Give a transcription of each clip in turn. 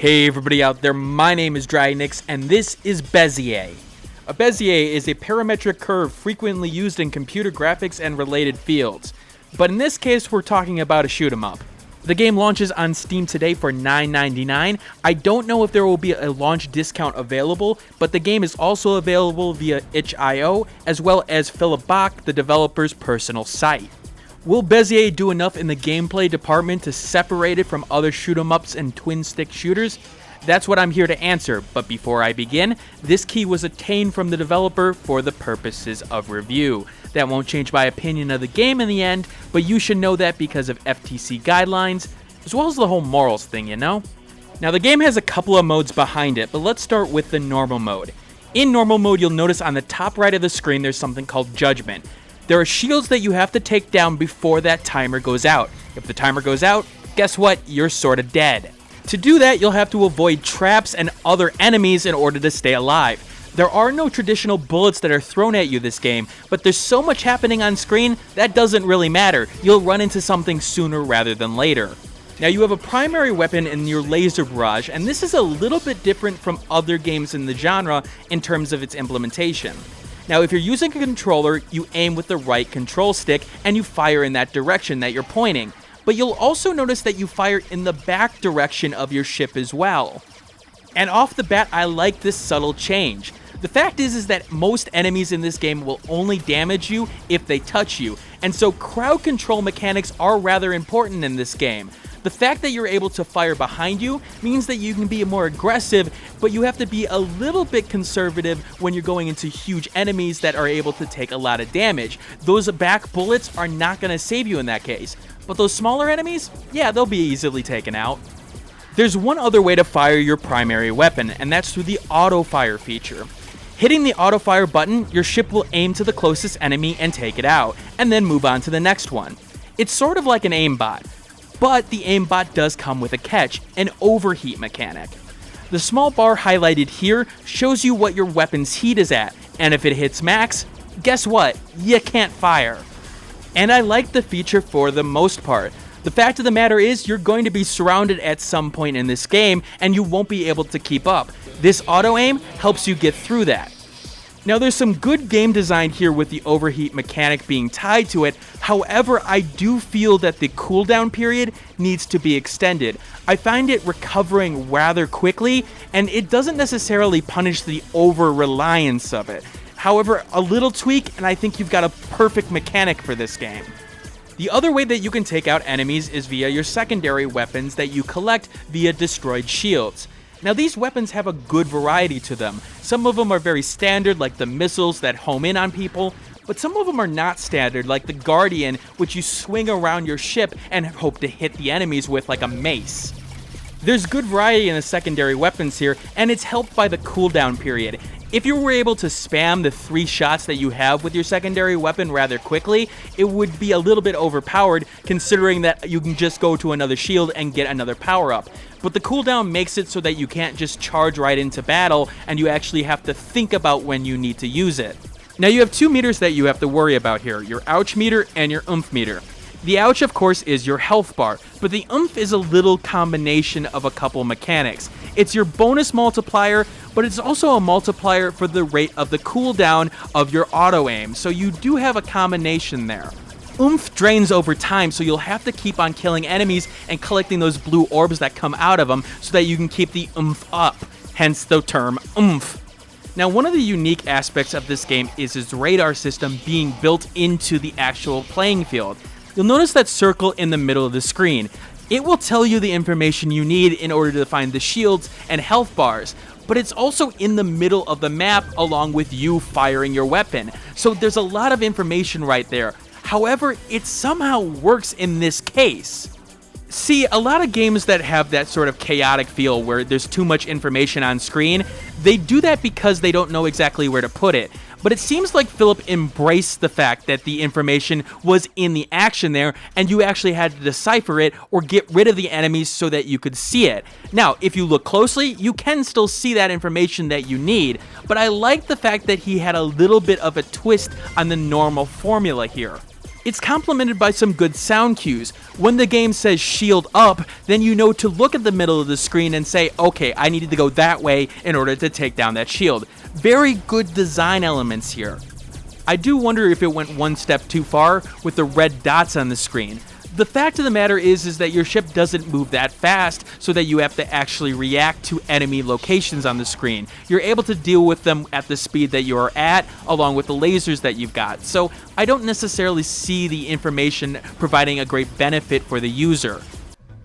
Hey everybody out there, my name is Drynix and this is Bezier. A Bezier is a parametric curve frequently used in computer graphics and related fields. But in this case, we're talking about a shoot 'em up. The game launches on Steam today for $9.99. I don't know if there will be a launch discount available, but the game is also available via itch.io as well as Philip Bach, the developer's personal site. Will Bezier do enough in the gameplay department to separate it from other shoot 'em ups and twin stick shooters? That's what I'm here to answer, but before I begin, this key was obtained from the developer for the purposes of review. That won't change my opinion of the game in the end, but you should know that because of FTC guidelines, as well as the whole morals thing, you know? Now the game has a couple of modes behind it, but let's start with the normal mode. In normal mode, you'll notice on the top right of the screen there's something called Judgment. There are shields that you have to take down before that timer goes out. If the timer goes out, guess what? You're sorta dead. To do that, you'll have to avoid traps and other enemies in order to stay alive. There are no traditional bullets that are thrown at you this game, but there's so much happening on screen that doesn't really matter. You'll run into something sooner rather than later. Now you have a primary weapon in your laser barrage, and this is a little bit different from other games in the genre in terms of its implementation. Now if you're using a controller, you aim with the right control stick and you fire in that direction that you're pointing. But you'll also notice that you fire in the back direction of your ship as well. And off the bat, I like this subtle change. The fact is that most enemies in this game will only damage you if they touch you, and so crowd control mechanics are rather important in this game. The fact that you're able to fire behind you means that you can be more aggressive, but you have to be a little bit conservative when you're going into huge enemies that are able to take a lot of damage. Those back bullets are not going to save you in that case. But those smaller enemies, yeah, they'll be easily taken out. There's one other way to fire your primary weapon, and that's through the auto fire feature. Hitting the auto fire button, your ship will aim to the closest enemy and take it out, and then move on to the next one. It's sort of like an aimbot, but the aimbot does come with a catch, an overheat mechanic. The small bar highlighted here shows you what your weapon's heat is at, and if it hits max, guess what? You can't fire. And I like the feature for the most part. The fact of the matter is you're going to be surrounded at some point in this game and you won't be able to keep up. This auto aim helps you get through that. Now there's some good game design here with the overheat mechanic being tied to it. However, I do feel that the cooldown period needs to be extended. I find it recovering rather quickly and it doesn't necessarily punish the over-reliance of it. However, a little tweak and I think you've got a perfect mechanic for this game. The other way that you can take out enemies is via your secondary weapons that you collect via destroyed shields. Now these weapons have a good variety to them. Some of them are very standard like the missiles that home in on people, but some of them are not standard like the Guardian, which you swing around your ship and hope to hit the enemies with like a mace. There's good variety in the secondary weapons here, and it's helped by the cooldown period. If you were able to spam the 3 shots that you have with your secondary weapon rather quickly, it would be a little bit overpowered considering that you can just go to another shield and get another power up. But the cooldown makes it so that you can't just charge right into battle and you actually have to think about when you need to use it. Now you have 2 meters that you have to worry about here, your ouch meter and your oomph meter. The ouch, of course, is your health bar, but the oomph is a little combination of a couple mechanics. It's your bonus multiplier, but it's also a multiplier for the rate of the cooldown of your auto aim, so you do have a combination there. Oomph drains over time, so you'll have to keep on killing enemies and collecting those blue orbs that come out of them so that you can keep the oomph up, hence the term oomph. Now, one of the unique aspects of this game is its radar system being built into the actual playing field. You'll notice that circle in the middle of the screen. It will tell you the information you need in order to find the shields and health bars, but it's also in the middle of the map along with you firing your weapon. So there's a lot of information right there. However, it somehow works in this case. See, a lot of games that have that sort of chaotic feel where there's too much information on screen, they do that because they don't know exactly where to put it. But it seems like Philip embraced the fact that the information was in the action there and you actually had to decipher it or get rid of the enemies so that you could see it. Now, if you look closely, you can still see that information that you need, but I like the fact that he had a little bit of a twist on the normal formula here. It's complemented by some good sound cues. When the game says shield up, then you know to look at the middle of the screen and say, okay, I needed to go that way in order to take down that shield. Very good design elements here. I do wonder if it went one step too far with the red dots on the screen. The fact of the matter is that your ship doesn't move that fast, so that you have to actually react to enemy locations on the screen. You're able to deal with them at the speed that you're at, along with the lasers that you've got. So I don't necessarily see the information providing a great benefit for the user.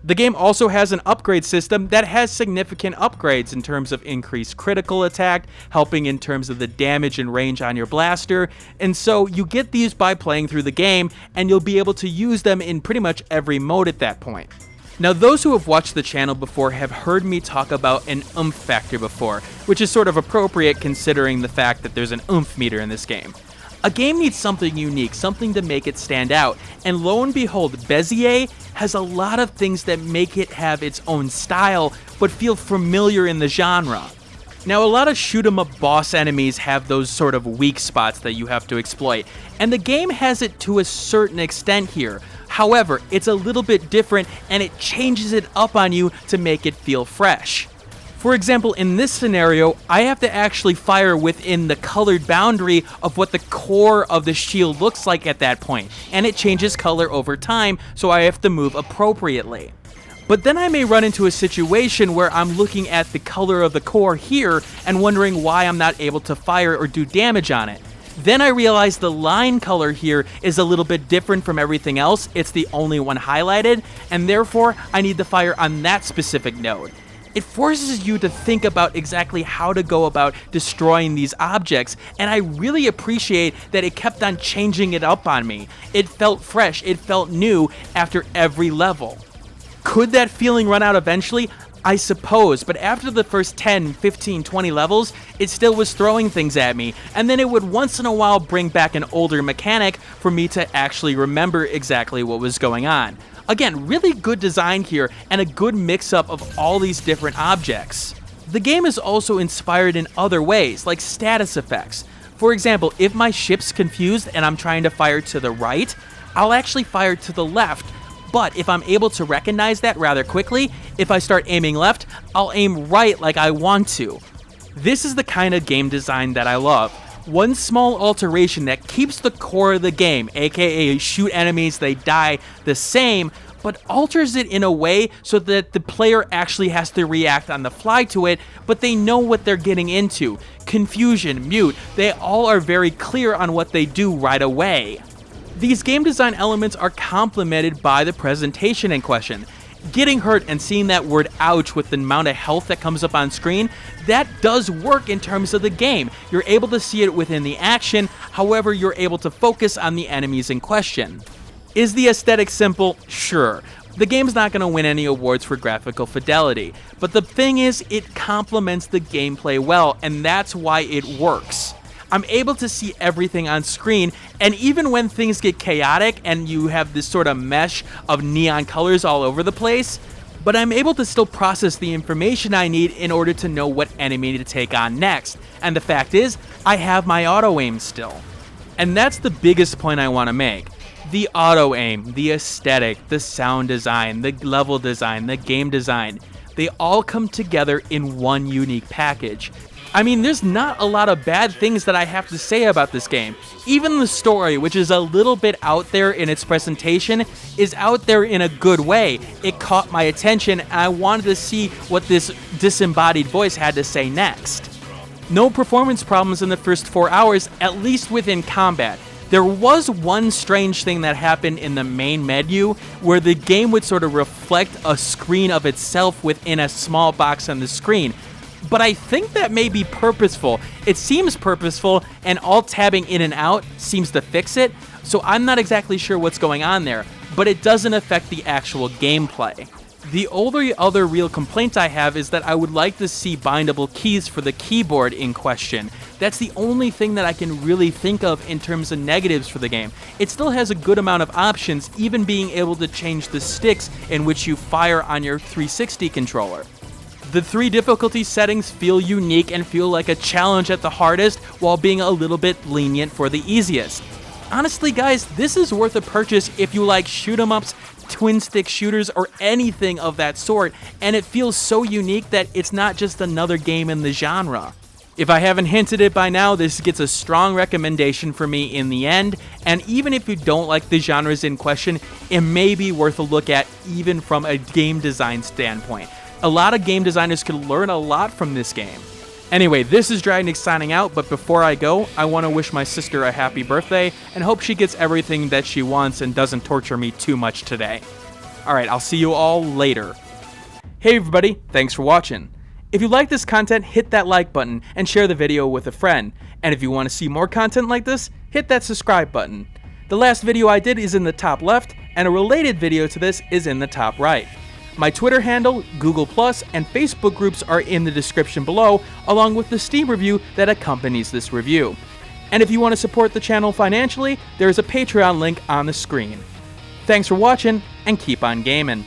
The game also has an upgrade system that has significant upgrades in terms of increased critical attack, helping in terms of the damage and range on your blaster, and so you get these by playing through the game, and you'll be able to use them in pretty much every mode at that point. Now, those who have watched the channel before have heard me talk about an oomph factor before, which is sort of appropriate considering the fact that there's an oomph meter in this game. A game needs something unique, something to make it stand out, and lo and behold, Bezier has a lot of things that make it have its own style, but feel familiar in the genre. Now, a lot of shoot-'em-up boss enemies have those sort of weak spots that you have to exploit, and the game has it to a certain extent here. However, it's a little bit different, and it changes it up on you to make it feel fresh. For example, in this scenario, I have to actually fire within the colored boundary of what the core of the shield looks like at that point, and it changes color over time, so I have to move appropriately. But then I may run into a situation where I'm looking at the color of the core here and wondering why I'm not able to fire or do damage on it. Then I realize the line color here is a little bit different from everything else, it's the only one highlighted, and therefore I need to fire on that specific node. It forces you to think about exactly how to go about destroying these objects, and I really appreciate that it kept on changing it up on me. It felt fresh, it felt new after every level. Could that feeling run out eventually? I suppose, but after the first 10, 15, 20 levels, it still was throwing things at me, and then it would once in a while bring back an older mechanic for me to actually remember exactly what was going on. Again, really good design here, and a good mix-up of all these different objects. The game is also inspired in other ways, like status effects. For example, if my ship's confused and I'm trying to fire to the right, I'll actually fire to the left. But if I'm able to recognize that rather quickly, if I start aiming left, I'll aim right like I want to. This is the kind of game design that I love. One small alteration that keeps the core of the game, aka shoot enemies, they die, the same, but alters it in a way so that the player actually has to react on the fly to it, but they know what they're getting into. Confusion, mute, they all are very clear on what they do right away. These game design elements are complemented by the presentation in question. Getting hurt and seeing that word ouch with the amount of health that comes up on screen, that does work in terms of the game. You're able to see it within the action, however you're able to focus on the enemies in question. Is the aesthetic simple? Sure. The game's not going to win any awards for graphical fidelity, but the thing is, it complements the gameplay well, and that's why it works. I'm able to see everything on screen, and even when things get chaotic and you have this sort of mesh of neon colors all over the place, but I'm able to still process the information I need in order to know what enemy to take on next. And the fact is, I have my auto aim still. And that's the biggest point I want to make. The auto aim, the aesthetic, the sound design, the level design, the game design, they all come together in one unique package. I mean, there's not a lot of bad things that I have to say about this game. Even the story, which is a little bit out there in its presentation, is out there in a good way. It caught my attention, and I wanted to see what this disembodied voice had to say next. No performance problems in the first 4 hours, at least within combat. There was one strange thing that happened in the main menu where the game would sort of reflect a screen of itself within a small box on the screen. But I think that may be purposeful. It seems purposeful, and alt-tabbing in and out seems to fix it, so I'm not exactly sure what's going on there, but it doesn't affect the actual gameplay. The only other real complaint I have is that I would like to see bindable keys for the keyboard in question. That's the only thing that I can really think of in terms of negatives for the game. It still has a good amount of options, even being able to change the sticks in which you fire on your 360 controller. The 3 difficulty settings feel unique and feel like a challenge at the hardest while being a little bit lenient for the easiest. Honestly guys, this is worth a purchase if you like shoot 'em ups, twin stick shooters, or anything of that sort, and it feels so unique that it's not just another game in the genre. If I haven't hinted it by now, this gets a strong recommendation for me in the end, and even if you don't like the genres in question, it may be worth a look at even from a game design standpoint. A lot of game designers could learn a lot from this game. Anyway, this is Dry Nick signing out, but before I go, I want to wish my sister a happy birthday and hope she gets everything that she wants and doesn't torture me too much today. Alright, I'll see you all later. Hey everybody, thanks for watching. If you like this content, hit that like button and share the video with a friend. And if you want to see more content like this, hit that subscribe button. The last video I did is in the top left, and a related video to this is in the top right. My Twitter handle, Google+, and Facebook groups are in the description below, along with the Steam review that accompanies this review. And if you want to support the channel financially, there is a Patreon link on the screen. Thanks for watching, and keep on gaming.